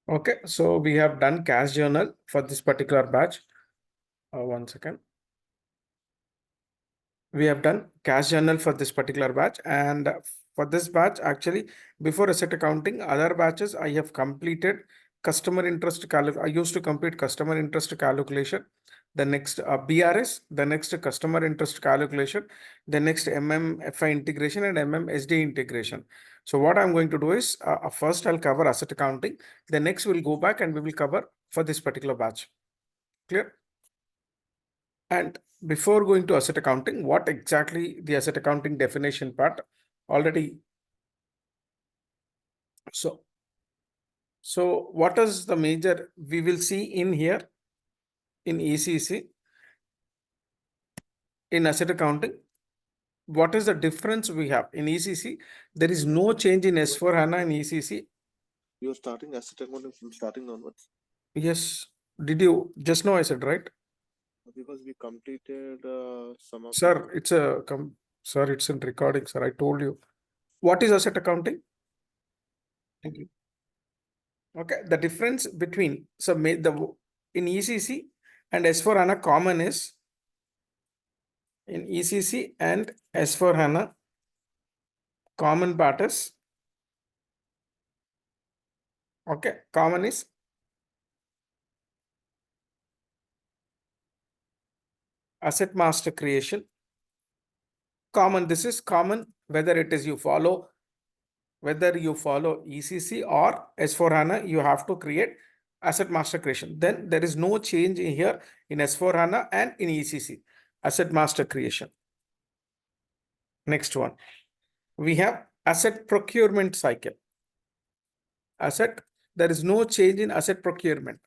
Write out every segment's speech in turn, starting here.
Okay, so we have done cash journal for this particular batch. One second. We have done cash journal for this particular batch, and for this batch, actually, before asset accounting, other batches I have completed customer interest I used to complete customer interest calculation, the next BRS, the next customer interest calculation, the next MMFI integration and MMSD integration. So what I'm going to do is first I'll cover asset accounting, the next we'll go back and we will cover for this particular batch. Clear? And before going to asset accounting, what exactly the asset accounting definition part already. So what is the major we will see in here in ECC in asset accounting? What is the difference we have in ECC? There is no change in S4 HANA in ECC. You're starting asset accounting from starting onwards. Yes. Did you just know I said right? Because we completed some of. Sir, it's a sir, it's in recording, sir. I told you. What is asset accounting? Thank you. Okay, the difference between in ECC and S4 HANA common is in ECC and S4 HANA common part is okay, common is asset master creation. Common, this is common whether it is whether you follow ECC or S4 HANA, you have to create asset master creation. Then there is no change in here in S4 HANA and in ECC, asset master creation. Next one, we have asset procurement cycle. Asset, there is no change in asset procurement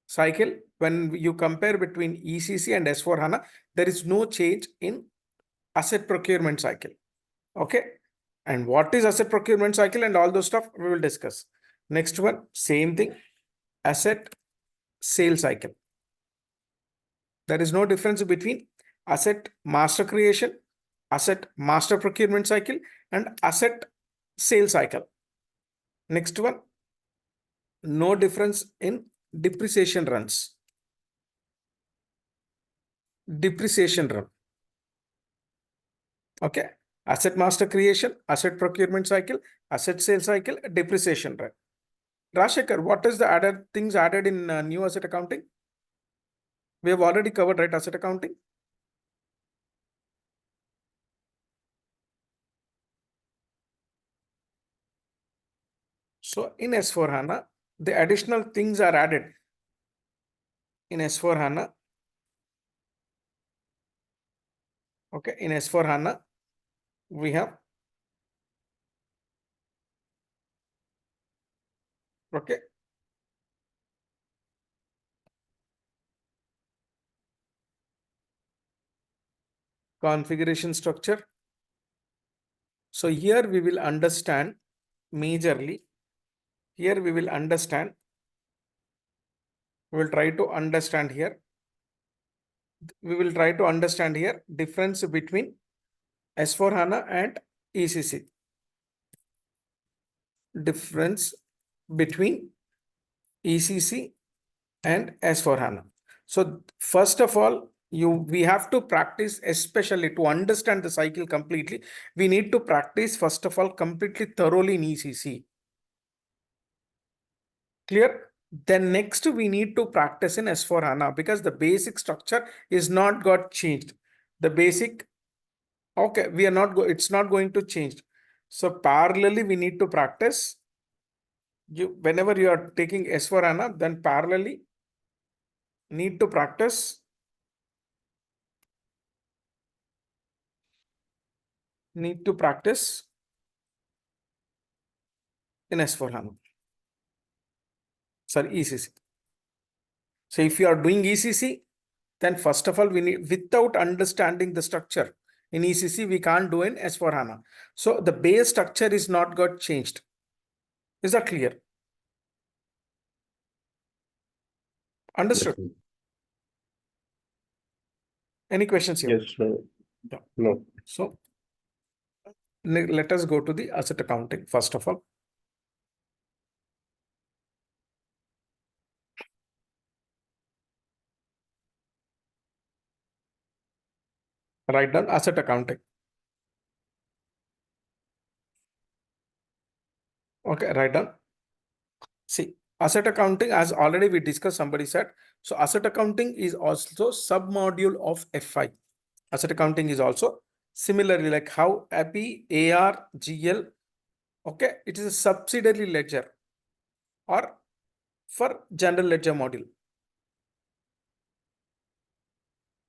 cycle. When you compare between ECC and S4 HANA, there is no change in asset procurement cycle. Okay. And what is asset procurement cycle and all those stuff we will discuss. Next one, same thing, asset sale cycle. There is no difference between asset master creation, asset master procurement cycle, and asset sale cycle. Next one, no difference in depreciation runs. Depreciation run. Okay. Asset master creation, asset procurement cycle, asset sale cycle, depreciation run. Rashekar, what is the added things added in new asset accounting? We have already covered, right? Asset accounting. So in S4 HANA, the additional things are added in S4 HANA. Okay, in S4 HANA, we have okay. Configuration structure. So here we will understand majorly. Here we will understand. We will try to understand here. We will try to understand here difference between S4 HANA and ECC. Difference between ECC and S4 HANA. So first of all, we have to practice, especially to understand the cycle completely. We need to practice first of all completely thoroughly in ECC. Clear? Then next we need to practice in S4 HANA because the basic structure is not got changed. The basic, okay, we are not it's not going to change. So parallelly we need to practice. Whenever you are taking S4 HANA, then parallelly need to practice. Need to practice in S4 HANA. Sorry, ECC. So if you are doing ECC, then first of all, we need, without understanding the structure in ECC, we can't do in S4 HANA. So the base structure is not got changed. Is that clear? Understood? Yes. Any questions here? Yes, no. Yeah. No. So let us go to the asset accounting first of all. Write down asset accounting. Okay, write down. See, asset accounting, as already we discussed, somebody said. So asset accounting is also sub-module of FI. Asset accounting is also similarly like how AP, AR, GL. Okay, it is a subsidiary ledger or for general ledger module.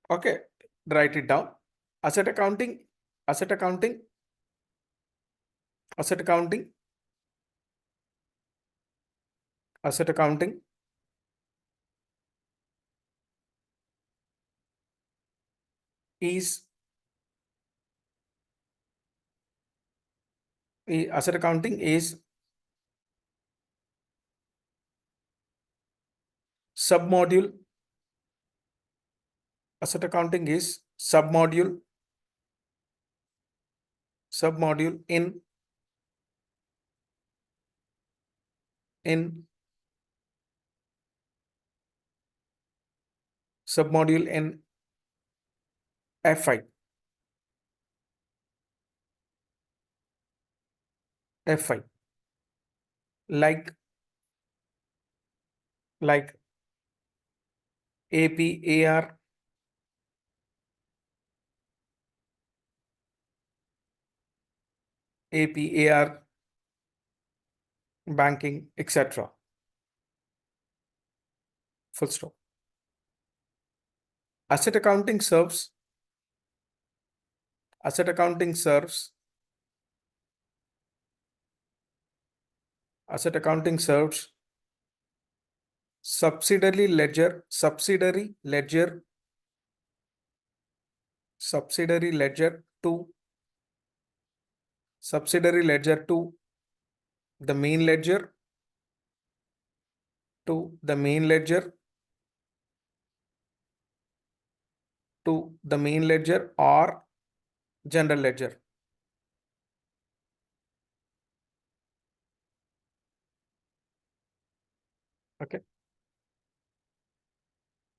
Okay, write it down. Asset accounting, asset accounting, asset accounting, asset accounting is asset accounting is submodule. Asset accounting is submodule in submodule in FI. FI like AP, AR, AP, AR, banking, etc. Full stop. Asset accounting serves asset accounting serves subsidiary ledger to the main ledger to the main ledger or general ledger. Okay.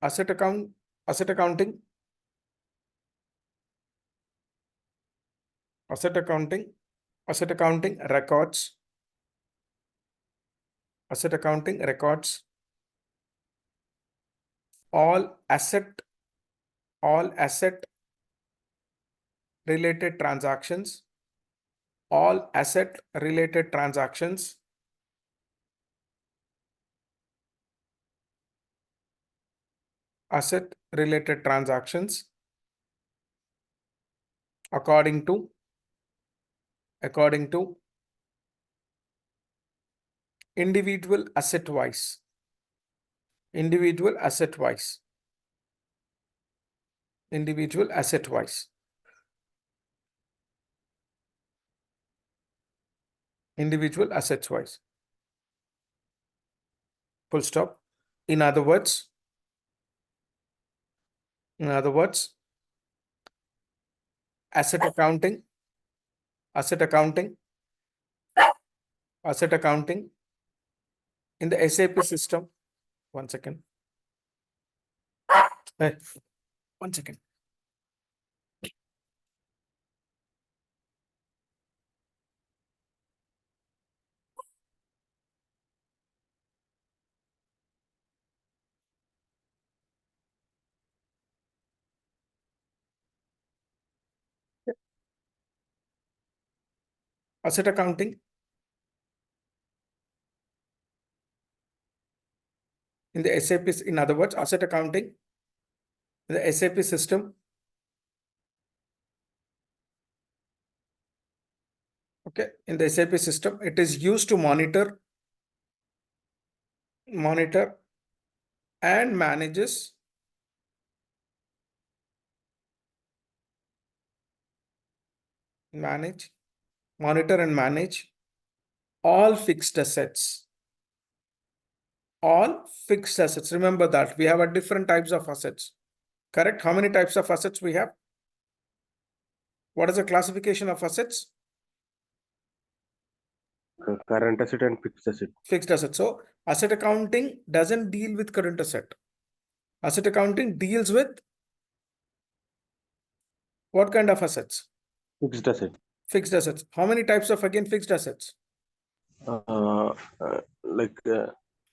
Asset accounting asset accounting records all asset related transactions according to individual asset wise individual asset wise full stop. In other words asset accounting in the SAP system. One second. Hey, 1 second. Asset accounting in the SAP, in other words, asset accounting in the SAP system. Okay, in the SAP system, it is used to monitor and manages monitor and manage all fixed assets. Remember that we have a different types of assets. Correct? How many types of assets we have? What is the classification of assets? Current asset and fixed asset. Fixed asset. So asset accounting doesn't deal with current asset. Asset accounting deals with What kind of assets? Fixed asset. Fixed assets. How many types of again fixed assets? Like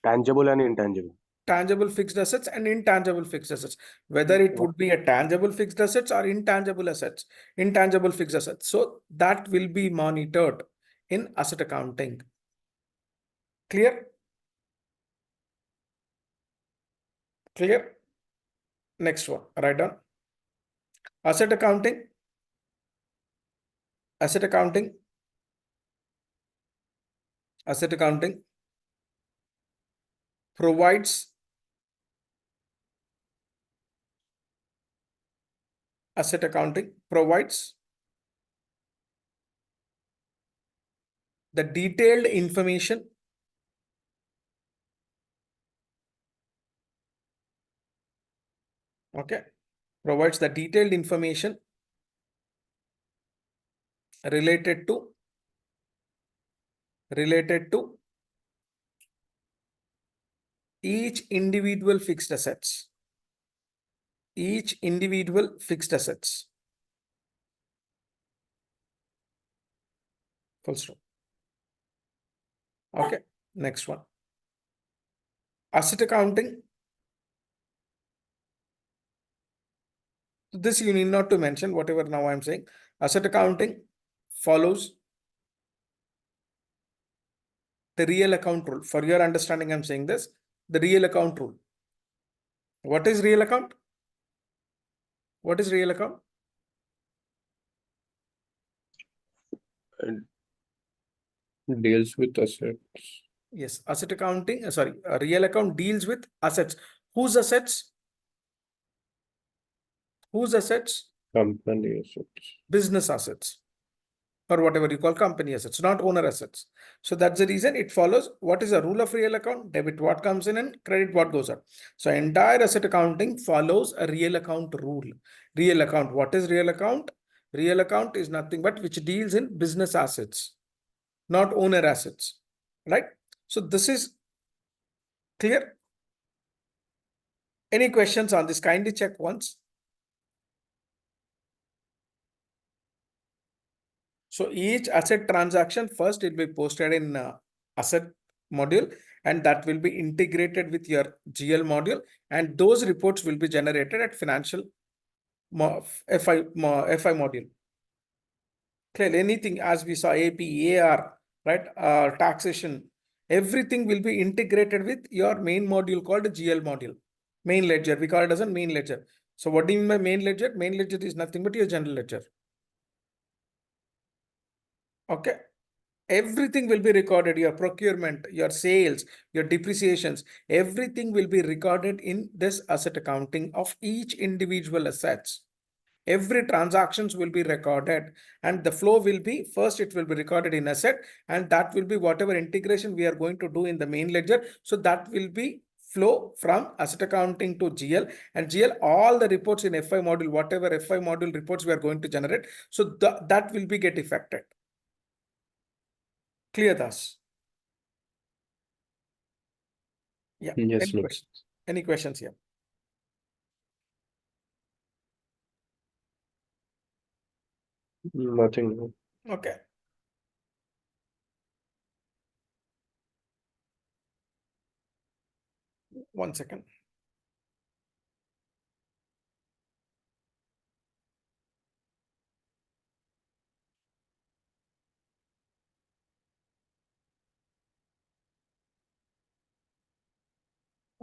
tangible and intangible. Tangible fixed assets and intangible fixed assets, whether it would be a tangible fixed assets or intangible assets, intangible fixed assets. So that will be monitored in asset accounting. Clear? Clear? Next one, write down. Asset accounting. Asset accounting. Asset accounting provides asset accounting provides the detailed information provides the detailed information related to each individual fixed assets. Each individual fixed assets. Full stop. Okay, next one. Asset accounting. This you need not to mention, whatever now I'm saying. Asset accounting follows the real account rule. For your understanding, I'm saying this, the real account rule. What is real account? What is real account? Deals with assets. Yes, asset accounting, real account deals with assets. Whose assets? Whose assets? Company assets. Business assets, or whatever you call company assets, not owner assets. So that's the reason it follows. What is the rule of real account? Debit what comes in and credit what goes out. So entire asset accounting follows a real account rule. Real account. What is real account? Real account is nothing but which deals in business assets, not owner assets, right? So this is clear. Any questions on this? Kindly check once. So each asset transaction first it will be posted in asset module, and that will be integrated with your GL module, and those reports will be generated at financial FI module. Clearly, anything as we saw AP, AR, right? Taxation, everything will be integrated with your main module called GL module. Main ledger, we call it as a main ledger. So what do you mean by main ledger? Main ledger is nothing but your general ledger. Okay. Everything will be recorded, your procurement, your sales, your depreciations, everything will be recorded in this asset accounting of each individual assets. Every transactions will be recorded, and the flow will be, first it will be recorded in asset, and that will be whatever integration we are going to do in the main ledger. So that will be flow from asset accounting to GL, and GL, all the reports in FI module, whatever FI module reports we are going to generate. So that will be get affected. Clear thus? Yeah. Yes, Any no. questions? Any questions here? Nothing. No. Okay. One second.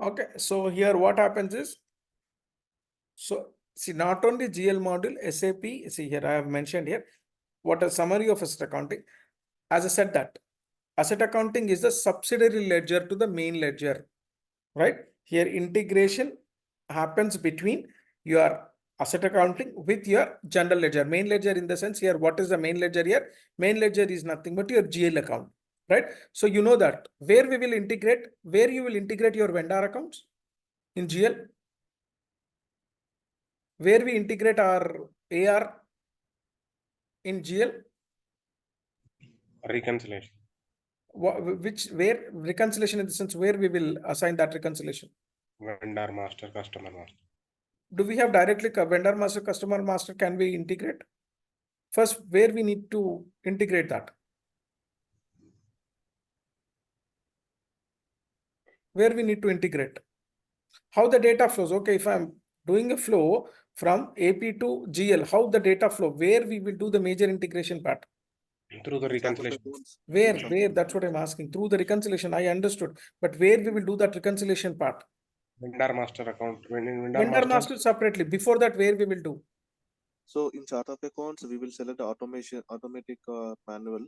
Okay, so here what happens is, so see, not only GL module, SAP, see here I have mentioned here, what a summary of asset accounting. As I said that, asset accounting is the subsidiary ledger to the main ledger, right? Here integration happens between your asset accounting with your general ledger. Main ledger in the sense here, what is the main ledger here? Main ledger is nothing but your GL account, right? So you know that where we will integrate, where you will integrate your vendor accounts in GL, where we integrate our AR in GL, Reconciliation. where reconciliation in the sense where we will assign that reconciliation. Vendor master, customer master. do we have directly vendor master, customer master? Can we integrate? First, where we need to integrate that? Where we need to integrate? How the data flows? Okay, if I'm doing a flow from AP to GL, how the data flow? Where we will do the major integration part? Through the reconciliation. Where? That's what I'm asking. Through the reconciliation, I understood. But where we will do that reconciliation part? Vendor master account. When in Vendor master separately. Before that, where we will do? So in chart of accounts, we will select the automatic manual.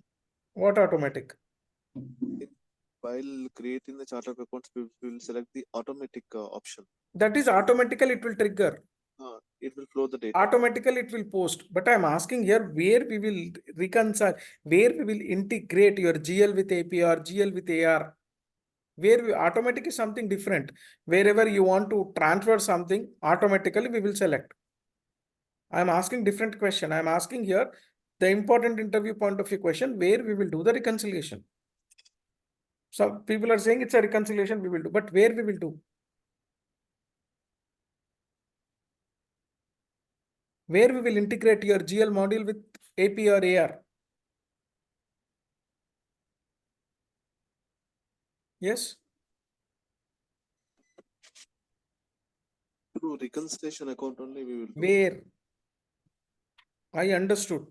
What automatic? While creating the chart of accounts, we will select the automatic option. That is automatically it will trigger. It will flow the data. Automatically it will post. But I'm asking here where we will reconcile, where we will integrate your GL with AP or GL with AR. Where we automatic is something different. Wherever you want to transfer something, automatically we will select. I'm asking different question. I'm asking here the important interview point of view question where we will do the reconciliation. Some people are saying it's a reconciliation we will do, but where we will do? Where we will integrate your GL module with AP or AR? Yes? Through reconciliation account only we will do. Where? I understood.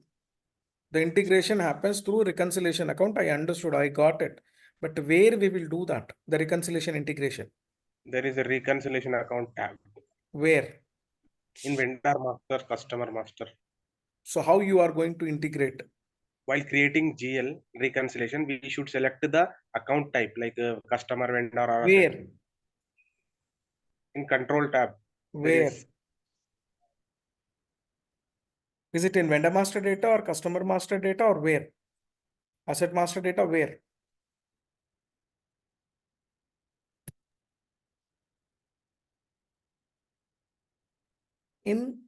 The integration happens through reconciliation account. I understood. I got it. But where we will do that? The reconciliation integration. There is a reconciliation account tab. Where? In vendor master, customer master. So how you are going to integrate? While creating GL reconciliation, we should select the account type like customer, vendor, or asset. Where? In control tab. Where? Is it in vendor master data or customer master data or where? Asset master data where? In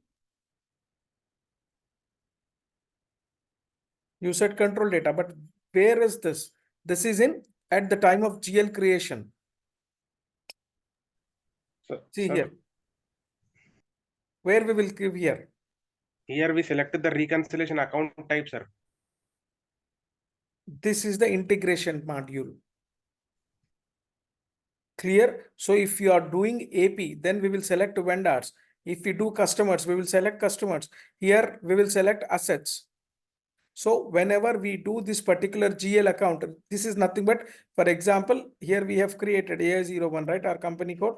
you said control data, but where is this? This is in at the time of GL creation. See here. Where we will give here? Here we selected the reconciliation account type, sir. This is the integration module. Clear? So if you are doing AP, then we will select vendors. If we do customers, we will select customers. Here we will select assets. So whenever we do this particular GL account, this is nothing but, for example, here we have created AI01, right? Our company code.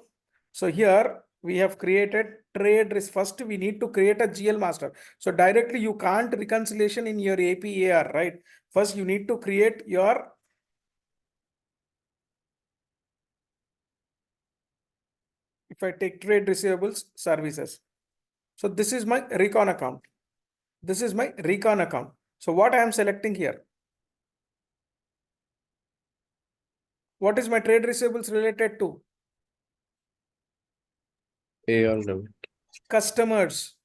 So here we have created trade risk. First, we need to create a GL master. So directly you can't reconciliation in your APAR, right? First, you need to create your if I take trade receivables services. So this is my recon account. This is my recon account. So what I am selecting here? What is my trade receivables related to? AR limit. Customers.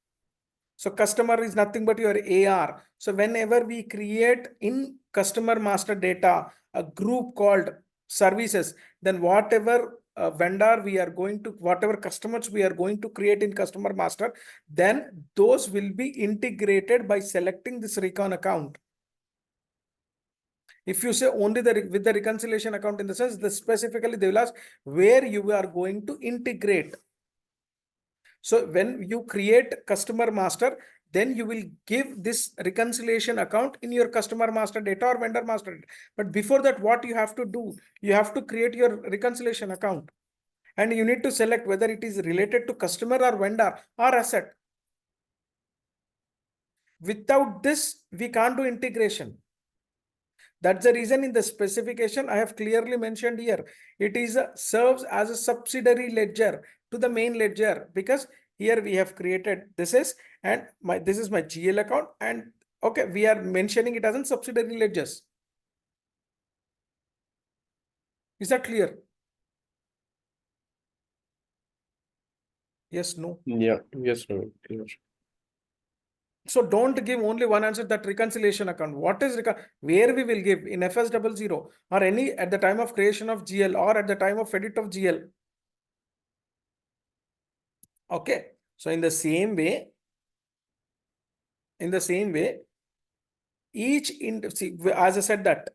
So customer is nothing but your AR. So whenever we create in customer master data, a group called services, then whatever vendor we are going to, whatever customers we are going to create in customer master, then those will be integrated by selecting this recon account. If you say only with the reconciliation account in the sense, the specifically they will ask where you are going to integrate. So when you create customer master, then you will give this reconciliation account in your customer master data or vendor master data. But before that, what you have to do, you have to create your reconciliation account. And you need to select whether it is related to customer or vendor or asset. Without this, we can't do integration. That's the reason in the specification I have clearly mentioned here. It is serves as a subsidiary ledger to the main ledger, because here we have created this is and this is my GL account, and okay, we are mentioning it as a subsidiary ledgers. Is that clear? Yes, no. Yeah, yes, no, clear. So don't give only one answer, that reconciliation account. What is where we will give in FS00 or any at the time of creation of GL or at the time of edit of GL. Okay. So in the same way, as I said that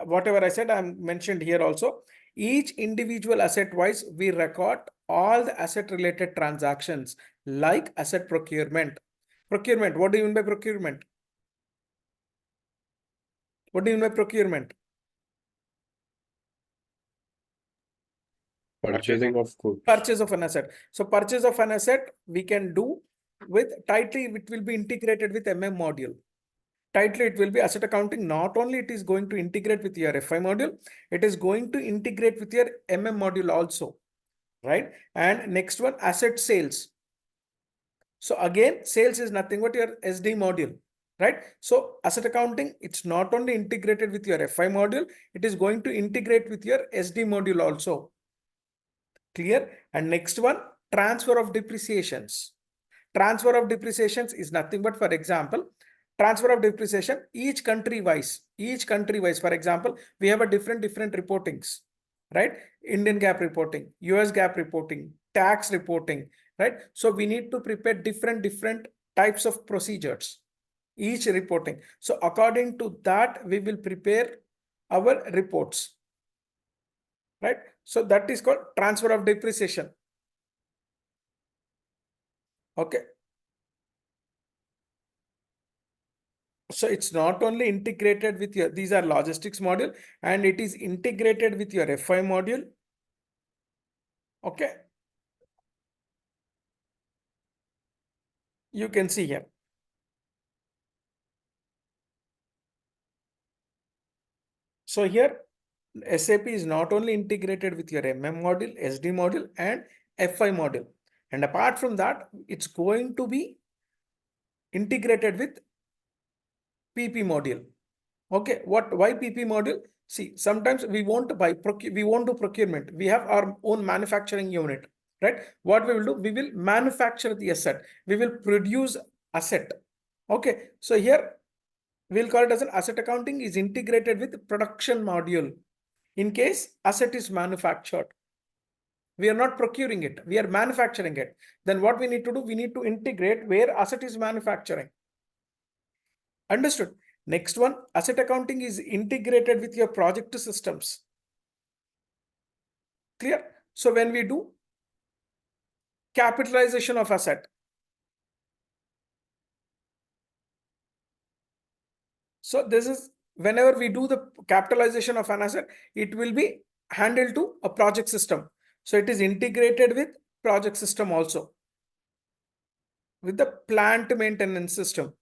whatever I said, I'm mentioned here also. Each individual asset wise, we record all the asset related transactions like asset procurement. Procurement, what do you mean by procurement? What do you mean by procurement? Purchasing of goods. Purchase of an asset. So purchase of an asset we can do with tightly, it will be integrated with module. Tightly it will be asset accounting. Not only it is going to integrate with your FI module, it is going to integrate with your module also, right? And next one, asset sales. So again, sales is nothing but your SD module, right? So asset accounting, it's not only integrated with your FI module, it is going to integrate with your SD module also. Clear? And next one, transfer of depreciations. Transfer of depreciations is nothing but, for example, transfer of depreciation, each country wise, for example, we have a different reportings, right? Indian GAAP reporting, US GAAP reporting, tax reporting, right? So we need to prepare different types of procedures, each reporting. So according to that, we will prepare our reports, right? So that is called transfer of depreciation. Okay. So it's not only integrated with your, these are logistics module, and it is integrated with your FI module. Okay. You can see here. So here SAP is not only integrated with your module, SD module and FI module. And apart from that, it's going to be integrated with PP module. Okay, why PP module? See, sometimes we want to buy, we want to procurement. We have our own manufacturing unit, right? What we will do, we will manufacture the asset. We will produce asset. Okay, so here we'll call it as an asset accounting is integrated with production module. In case asset is manufactured, we are not procuring it, we are manufacturing it. Then what we need to do, we need to integrate where asset is manufacturing. Understood? Next one, asset accounting is integrated with your project systems. Clear? So when we do capitalization of asset, so this is whenever we do the capitalization of an asset, it will be handled to a project system. So it is integrated with project system also, with the plant maintenance system.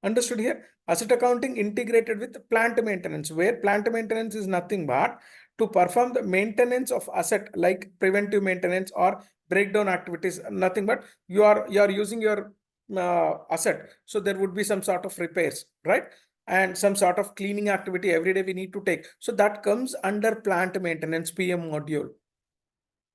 Understood here? Asset accounting integrated with plant maintenance, where plant maintenance is nothing but to perform the maintenance of asset like preventive maintenance or breakdown activities, nothing but you are using your asset. So there would be some sort of repairs, right? And some sort of cleaning activity every day we need to take. So that comes under plant maintenance PM module,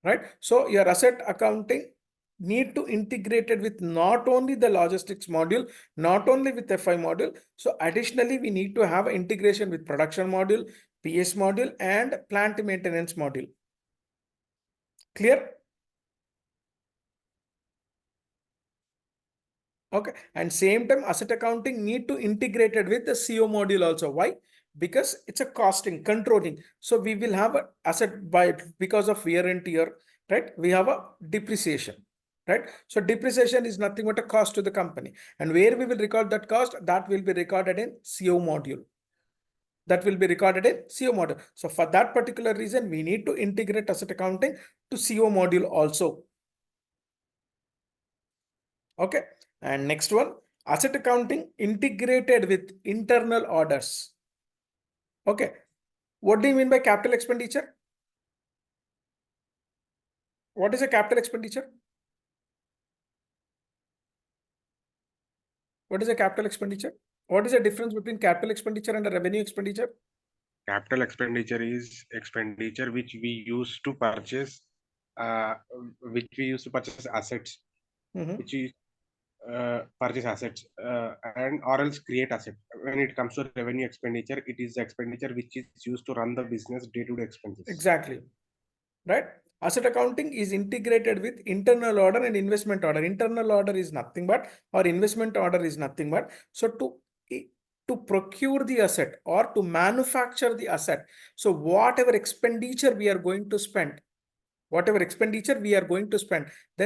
right? So your asset accounting need to integrate it with not only the logistics module, not only with FI module. So additionally, we need to have integration with production module, PS module, and plant maintenance module. Clear? Okay. And same time, asset accounting need to integrate it with the CO module also. Why? Because it's a costing, controlling. So we will have an asset because of wear and tear, right? We have a depreciation. Right? So depreciation is nothing but a cost to the company. And where we will record that cost, that will be recorded in CO module. That will be recorded in CO module. So for that particular reason, we need to integrate asset accounting to CO module also. Okay. And next one, asset accounting integrated with internal orders. Okay. What do you mean by capital expenditure? What is a capital expenditure? What is a capital expenditure? What is the difference between capital expenditure and a revenue expenditure? Capital expenditure is expenditure which we use to purchase, assets, which is purchase assets and or else create asset. When it comes to revenue expenditure, it is the expenditure which is used to run the business day-to-day expenses. Exactly. Right? Asset accounting is integrated with internal order and investment order. Internal order is nothing but, or investment order is nothing but, so to procure the asset or to manufacture the asset. So whatever expenditure we are going to spend, then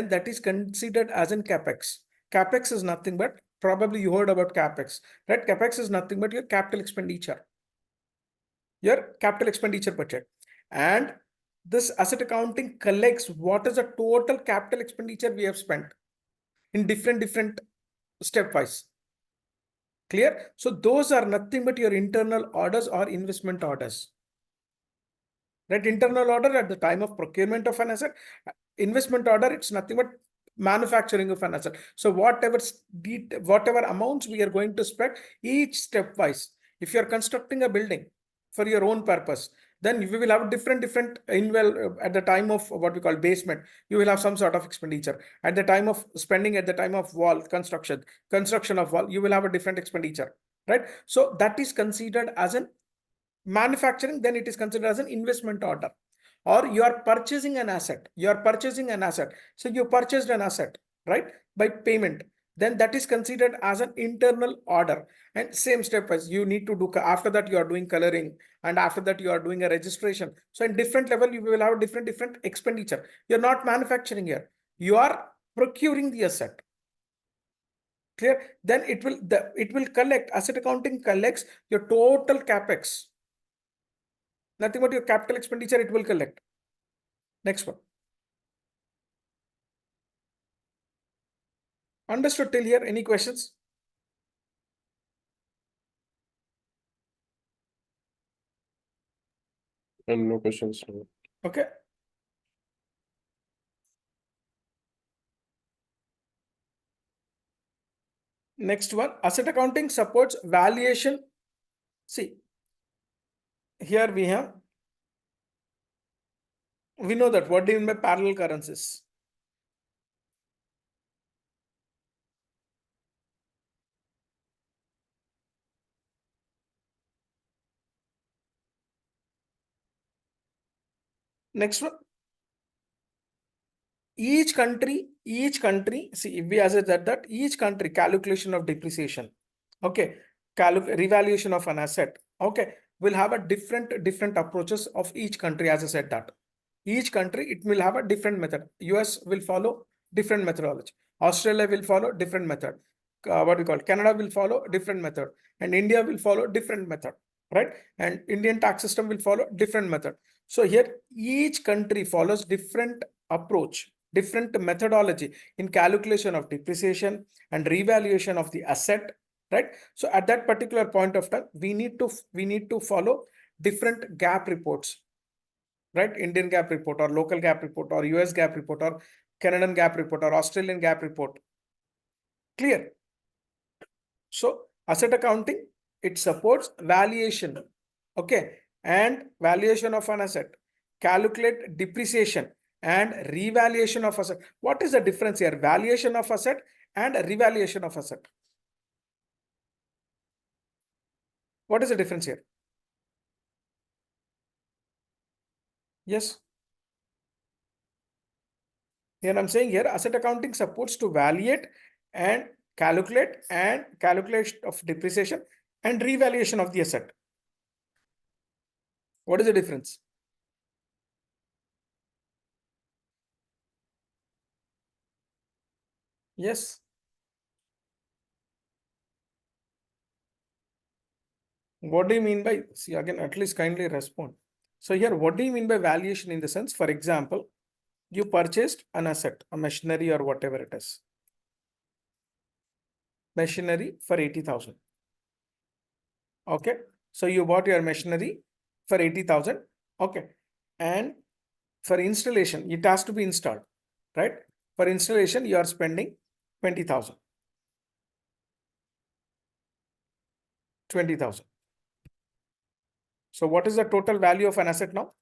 that is considered as an capex. Capex is nothing but, probably you heard about capex, right? Capex is nothing but your capital expenditure budget. And this asset accounting collects what is the total capital expenditure we have spent in different stepwise. Clear? So those are nothing but your internal orders or investment orders. Right? Internal order at the time of procurement of an asset. Investment order, it's nothing but manufacturing of an asset. So whatever amounts we are going to spend each stepwise. If you are constructing a building for your own purpose, then we will have different at the time of what we call basement, you will have some sort of expenditure. At the time of spending, at the time of wall construction of wall, you will have a different expenditure, right? So that is considered as an manufacturing, then it is considered as an investment order. Or you are purchasing an asset. So you purchased an asset, right, by payment. Then that is considered as an internal order. And same step as you need to do, after that you are doing coloring, and after that you are doing a registration. So in different level, you will have different expenditure. You're not manufacturing here. You are procuring the asset. Clear? Then it will collect, asset accounting collects your total capex. Nothing but your capital expenditure it will collect. Next one. Understood till here? Any questions? And no questions. No. Okay. Next one, asset accounting supports valuation. See, here we know that what do you mean by parallel currencies? Next one. Each country, see, if we assess that each country calculation of depreciation, okay, revaluation of an asset, okay, will have a different approaches of each country. As I said that each country, it will have a different method. US will follow different methodology. Australia will follow different method. What we call Canada will follow different method, and India will follow different method, right? And Indian tax system will follow different method. So here each country follows different approach, different methodology in calculation of depreciation and revaluation of the asset, right? So at that particular point of time, we need to follow different gap reports, right? Indian gap report or local gap report or US gap report or Canadian gap report or Australian gap report. Clear? So asset accounting, it supports valuation, okay, and valuation of an asset, calculate depreciation and revaluation of asset. What is the difference here? Valuation of asset and revaluation of asset. What is the difference here? Yes. Here I'm saying here asset accounting supports to valuate and calculate of depreciation and revaluation of the asset. What is the difference? Yes. What do you mean by, see again, at least kindly respond. So here, what do you mean by valuation in the sense, for example, you purchased an asset, a machinery or whatever it is. Machinery for 80,000. Okay. So you bought your machinery for 80,000. Okay. And for installation, it has to be installed, right? For installation, you are spending 20,000. 20,000. So what is the total value of an asset now?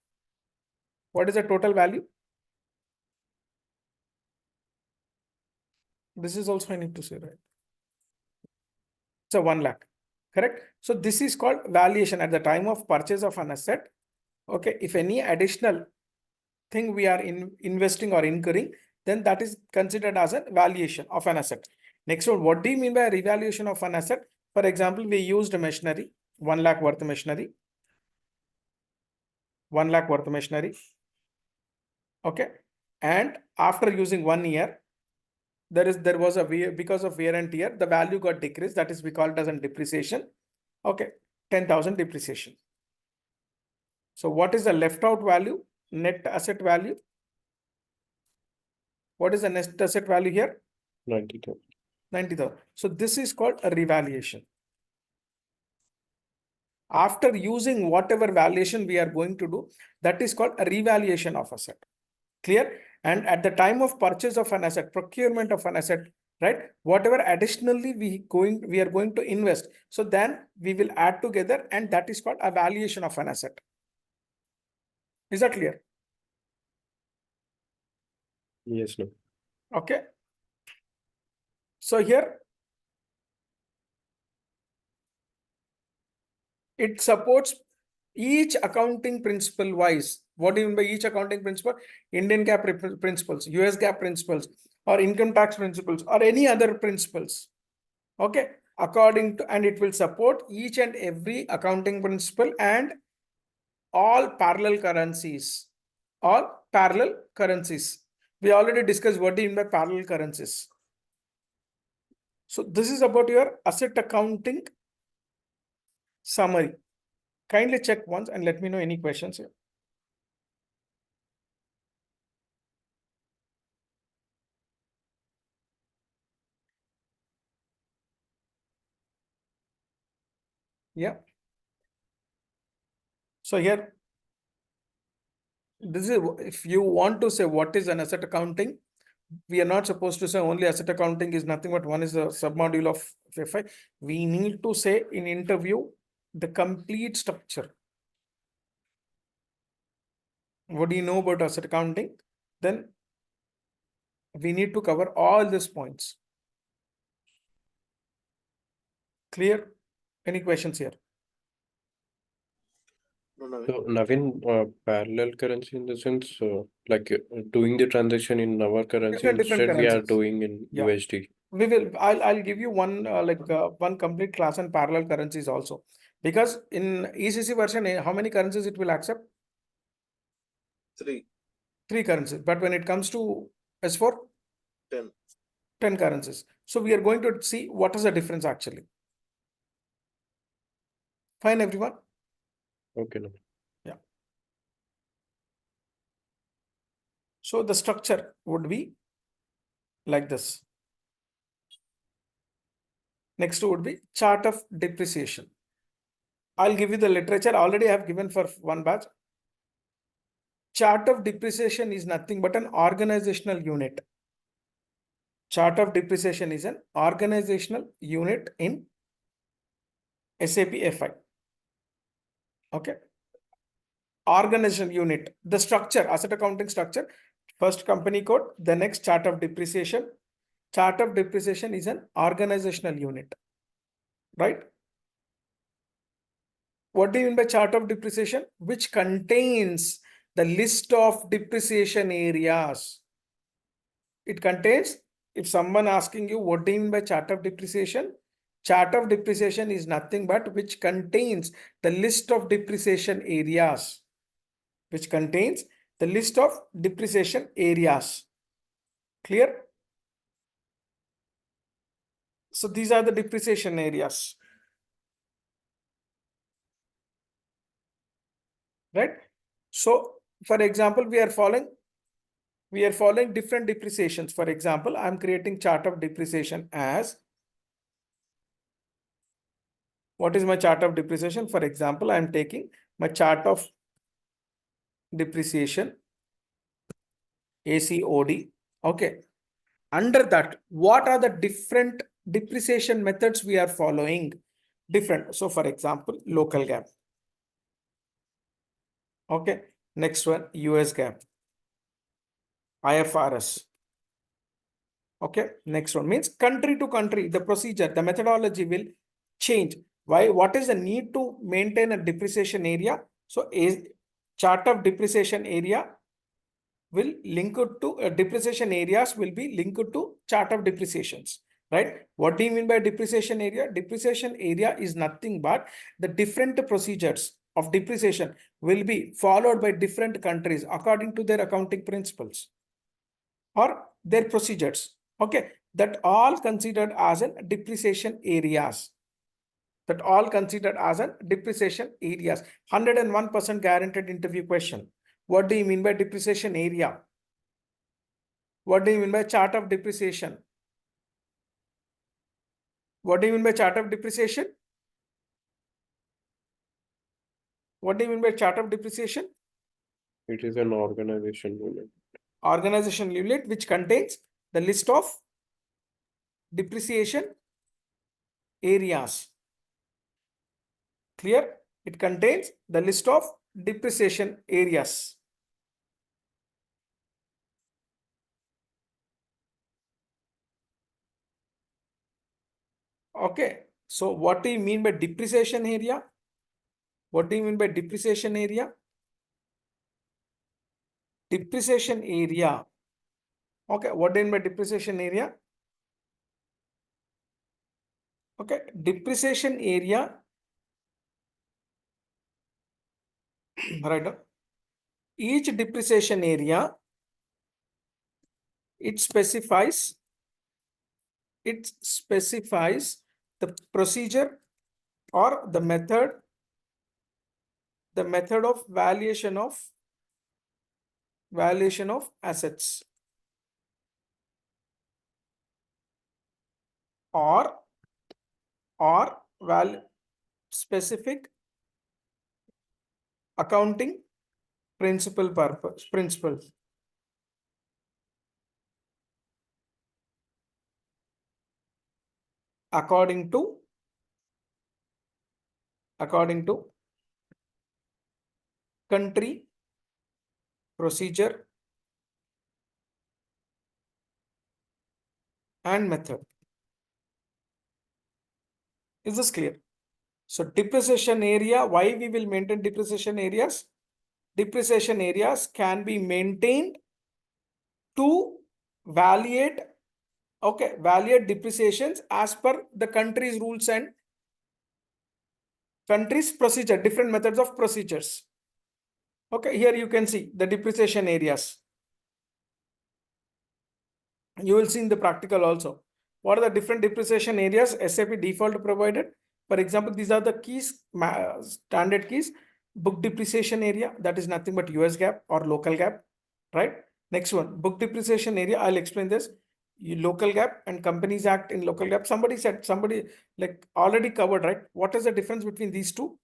What is the total value? This is also I need to say, right? So 1 lakh, correct? So this is called valuation at the time of purchase of an asset. Okay, if any additional thing we are investing or incurring, then that is considered as a valuation of an asset. Next one, what do you mean by revaluation of an asset? For example, we used machinery, 1 lakh worth machinery, 1 lakh worth machinery. Okay. And after using 1 year, there was a because of wear and tear, the value got decreased. That is, we call it as a depreciation. Okay. 10,000 depreciation. So what is the left out value? Net asset value. What is the net asset value here? 90,000. 90,000. So this is called a revaluation. After using whatever valuation we are going to do, that is called a revaluation of asset. Clear? And at the time of purchase of an asset, procurement of an asset, right? Whatever additionally we are going to invest. So then we will add together, and that is called a valuation of an asset. Is that clear? Yes, no. Okay. So here it supports each accounting principle wise. What do you mean by each accounting principle? Indian GAAP principles, US GAAP principles, or income tax principles, or any other principles. Okay. According to, and it will support each and every accounting principle and all parallel currencies. All parallel currencies. We already discussed what do you mean by parallel currencies. So this is about your asset accounting summary. Kindly check once and let me know any questions here. Yeah. So here, this is, if you want to say what is an asset accounting, we are not supposed to say only asset accounting is nothing but one is a submodule of FI. We need to say in interview the complete structure. What do you know about asset accounting? Then we need to cover all these points. Clear? Any questions here? No, Naveen. So, Navin, parallel currency in the sense, doing the transaction in our currency Different instead we are currencies. doing in Yeah. USD. We will. I'll give you one one complete class on parallel currencies also, because in ECC version, how many currencies it will accept? 3, 3 currencies. But when it comes to S4, 10. 10 currencies. So we are going to see what is the difference actually. Fine, everyone. Okay, no. Yeah. So the structure would be like this. Next would be chart of depreciation. I'll give you the literature. Already I have given for one batch. Chart of depreciation is nothing but an organizational unit. Chart of depreciation is an organizational unit in SAP FI. Okay. Organizational unit, the structure, asset accounting structure, first company code, the next chart of depreciation. Chart of depreciation is an organizational unit, right? What do you mean by chart of depreciation? Which contains the list of depreciation areas. It contains, if someone asking you what do you mean by chart of depreciation? Chart of depreciation is nothing but which contains the list of depreciation areas. Which contains the list of depreciation areas. Clear? So these are the depreciation areas. Right? So for example, we are following different depreciations. For example, I'm creating chart of depreciation as, what is my chart of depreciation? For example, I'm taking my chart of depreciation, ACOD. Okay. Under that, what are the different depreciation methods we are following? Different. So for example, local GAAP. Okay. Next one, US GAAP. IFRS. Okay. Next one means country to country, the procedure, the methodology will change. Why? What is the need to maintain a depreciation area? So a chart of depreciation area will link it to depreciation areas will be linked to chart of depreciations, right? What do you mean by depreciation area? Depreciation area is nothing but the different procedures of depreciation will be followed by different countries according to their accounting principles or their procedures. Okay, that all considered as a depreciation areas. That all considered as a depreciation areas. 101% guaranteed interview question. What do you mean by depreciation area? What do you mean by chart of depreciation? What do you mean by chart of depreciation? What do you mean by chart of depreciation? It is an organization unit. Organization unit which contains the list of depreciation areas. Clear? It contains the list of depreciation areas. Okay. So what do you mean by depreciation area? What do you mean by depreciation area? Depreciation area. Okay. What do you mean by depreciation area? Okay. Depreciation area. Right. Each depreciation area, it specifies the procedure or the method of valuation of assets or specific accounting principles. According to country procedure and method. Is this clear? So depreciation area, why we will maintain depreciation areas? Depreciation areas can be maintained to validate depreciations as per the country's rules and country's procedure, different methods of procedures. Okay, here you can see the depreciation areas. You will see in the practical also. What are the different depreciation areas SAP default provided? For example, these are the keys, standard keys. Book depreciation area, that is nothing but US GAAP or local GAAP, right? Next one, book depreciation area. I'll explain this. Local GAAP and Companies Act in local GAAP. Somebody like already covered, right? What is the difference between these two?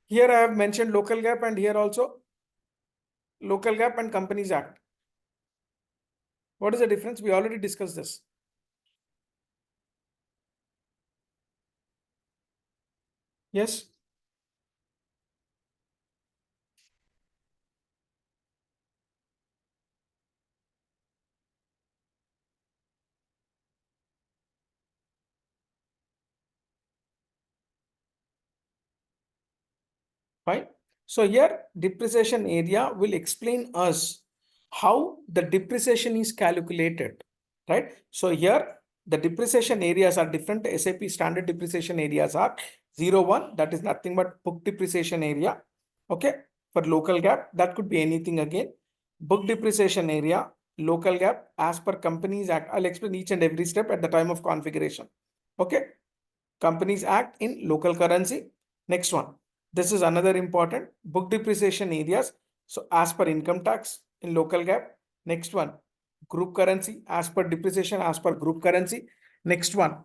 Here I have mentioned local GAAP and here also local GAAP and Companies Act. What is the difference? We already discussed this. Yes. Fine. So here depreciation area will explain us how the depreciation is calculated, right? So here the depreciation areas are different. SAP standard depreciation areas are 01, that is nothing but book depreciation area. Okay, for local GAAP, that could be anything again. Book depreciation area, local GAAP as per Companies Act. I'll explain each and every step at the time of configuration. Okay, Companies Act in local currency. Next one. This is another important book depreciation areas. So as per income tax in local GAAP. Next one, group currency as per depreciation as per group currency. Next one,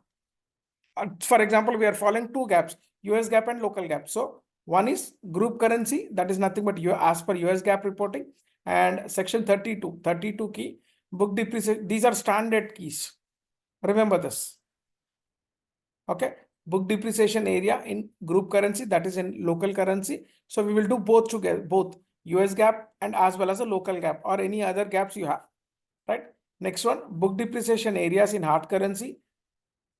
for example, we are following two gaps, US GAAP and local GAAP. So one is group currency, that is nothing but as per US GAAP reporting, and section 32 key book depreciation. These are standard keys. Remember this. Okay. Book depreciation area in group currency, that is in local currency. So we will do both together, both US GAAP and as well as a local GAAP or any other gaps you have, right? Next one, book depreciation areas in hard currency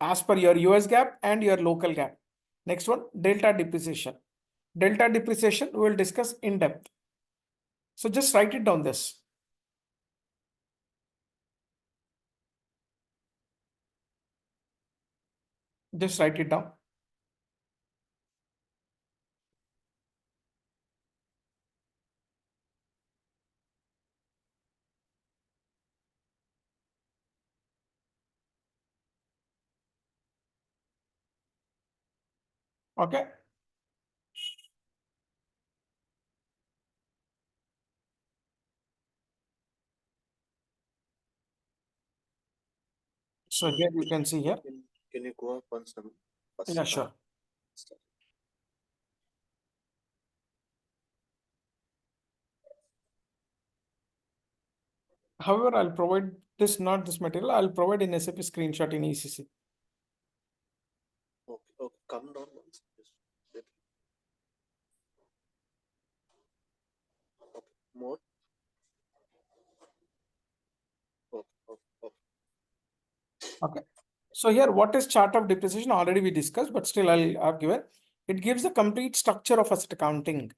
as per your US GAAP and your local GAAP. Next one, delta depreciation. Delta depreciation we will discuss in depth. So just write it down this. Just write it down. Okay. So here you can see here. Can you go up once? First, Yeah, sure. However, I'll provide this, not this material. I'll provide in SAP screenshot in ECC. Okay, okay. Come down once. Just wait. Okay, more. Okay, okay, okay. Okay. So here, what is chart of depreciation? Already we discussed, but still I'll give it. It gives the complete structure of asset accounting.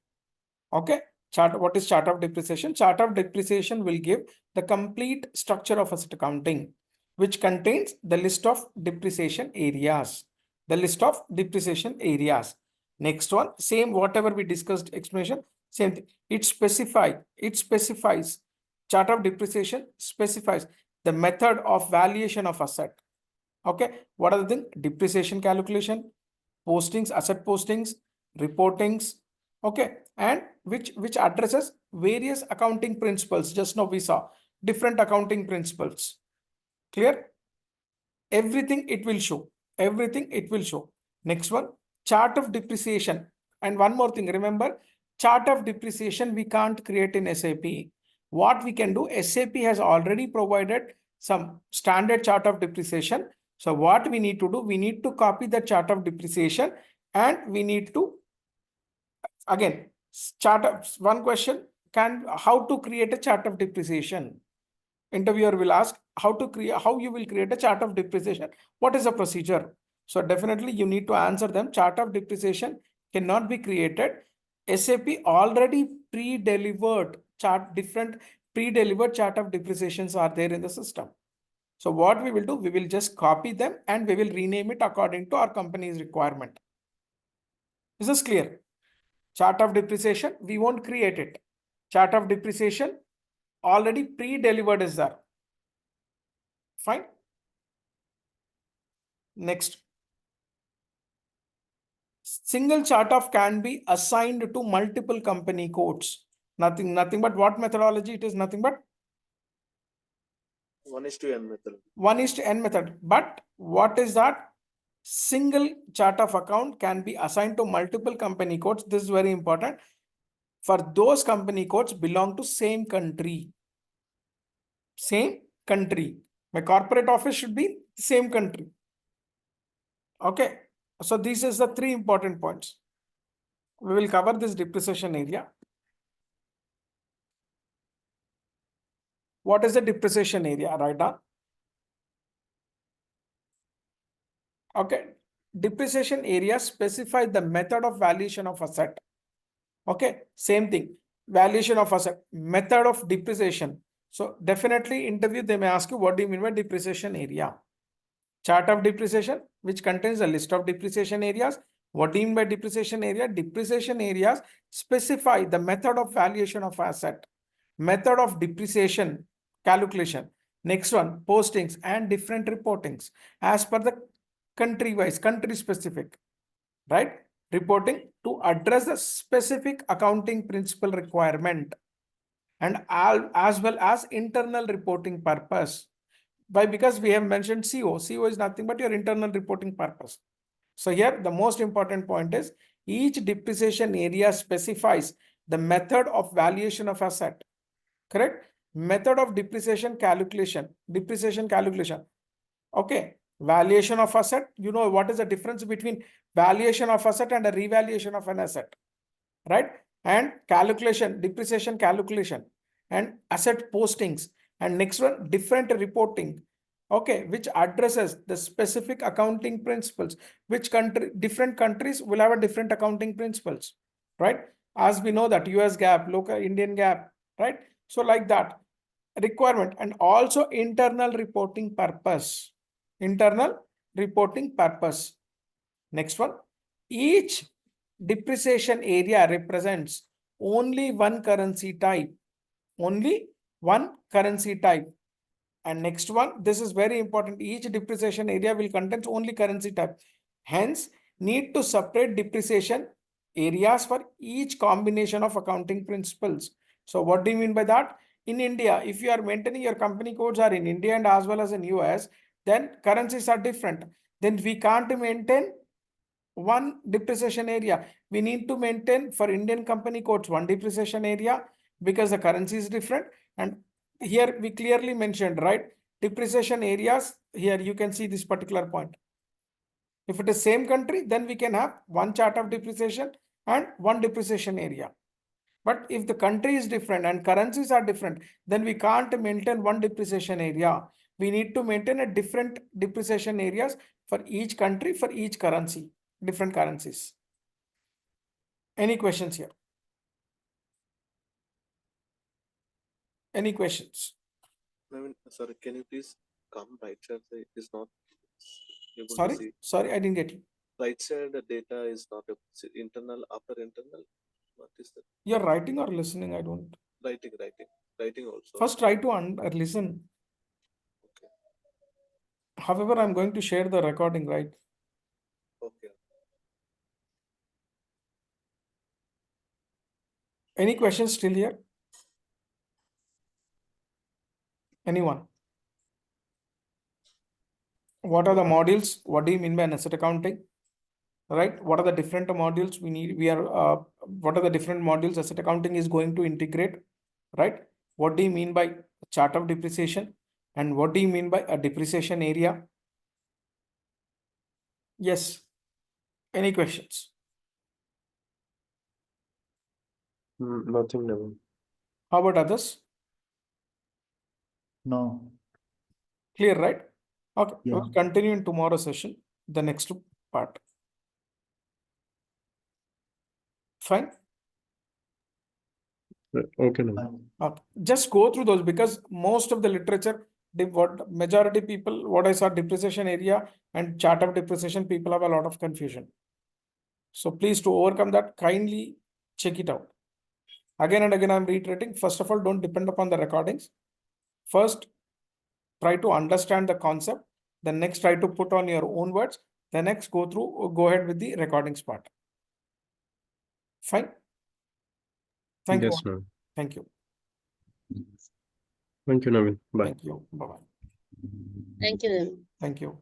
Okay. What is chart of depreciation? Chart of depreciation will give the complete structure of asset accounting, which contains the list of depreciation areas. The list of depreciation areas. Next one, same whatever we discussed explanation, same thing. It specifies chart of depreciation specifies the method of valuation of asset. Okay, what are the things? Depreciation calculation, postings, asset postings, reportings, okay, and which addresses various accounting principles. Just now we saw different accounting principles. Clear? Everything it will show. Everything it will show. Next one, chart of depreciation. And one more thing, remember, chart of depreciation we can't create in SAP. What we can do, SAP has already provided some standard chart of depreciation. So what we need to do, we need to copy the chart of depreciation and we need to, again, one question, how to create a chart of depreciation? Interviewer will ask how you will create a chart of depreciation. What is the procedure? So definitely you need to answer them. Chart of depreciation cannot be created. SAP already pre-delivered different pre-delivered chart of depreciations are there in the system. So what we will do, we will just copy them and we will rename it according to our company's requirement. Is this clear? Chart of depreciation, we won't create it. Chart of depreciation already pre-delivered is there. Fine. Next. Single chart of can be assigned to multiple company codes. Nothing but what methodology? It is nothing but 1:n method. 1:n method. But what is that? Single chart of account can be assigned to multiple company codes. This is very important. For those company codes belong to same country. Same country. My corporate office should be same country. Okay. So this is the 3 important points. We will cover this depreciation area. What is the depreciation area? Write down. Okay. Depreciation area specify the method of valuation of asset. Okay. Same thing. Valuation of asset. Method of depreciation. So definitely interview, they may ask you, what do you mean by depreciation area? Chart of depreciation, which contains a list of depreciation areas. What do you mean by depreciation area? Depreciation areas specify the method of valuation of asset, method of depreciation calculation. Next one, postings and different reportings as per the country-wise, country-specific, right? Reporting to address the specific accounting principle requirement and as well as internal reporting purpose. Why? Because we have mentioned CO. CO is nothing but your internal reporting purpose. So here the most important point is each depreciation area specifies the method of valuation of asset. Correct? Method of depreciation calculation. Depreciation calculation. Okay. Valuation of asset. You know what is the difference between valuation of asset and a revaluation of an asset, right? And calculation, depreciation calculation and asset postings. And next one, different reporting. Okay, which addresses the specific accounting principles. Which country, different countries will have a different accounting principles, right? As we know that US GAAP, local Indian GAAP, right? So like that requirement, and also internal reporting purpose. Internal reporting purpose. Next one, each depreciation area represents only one currency type. Only one currency type. And next one, this is very important. Each depreciation area will contain only currency type. Hence, need to separate depreciation areas for each combination of accounting principles. So what do you mean by that? In India, if you are maintaining your company codes are in India and as well as in US, then currencies are different. Then we can't maintain one depreciation area. We need to maintain for Indian company codes one depreciation area because the currency is different. And here we clearly mentioned, right? Depreciation areas, here you can see this particular point. If it is same country, then we can have one chart of depreciation and one depreciation area. But if the country is different and currencies are different, then we can't maintain one depreciation area. We need to maintain a different depreciation areas for each country, for each currency, different currencies. Any questions here? Any questions? Navin, sorry, can you please come right side? It is not able to Sorry, see. sorry, I didn't get you. Right side, the data is not able to see. Internal, upper internal. What is that? You're writing or listening? I don't. Writing also. First, try to listen. Okay. However, I'm going to share the recording, right? Okay. Any questions still here? Anyone? What are the modules? What do you mean by an asset accounting? Right? What are the different modules we need? What are the different modules asset accounting is going to integrate? Right? What do you mean by chart of depreciation? And what do you mean by a depreciation area? Yes. Any questions? Nothing, Navin. How about others? No. Clear, right? Okay. Yeah. We'll continue in tomorrow's session, the next part. Fine. Okay, Navin. Okay. Just go through those because most of the literature, what majority people, what I saw depreciation area and chart of depreciation, people have a lot of confusion. So please, to overcome that, kindly check it out. Again and again, I'm reiterating. First of all, don't depend upon the recordings. First, try to understand the concept. Then next, try to put on your own words. The next, go ahead with the recordings part. Fine. Thank you. Yes, Navin. Thank you. Thank you, Navin. Bye. Thank you. Bye-bye. Thank you. Thank you.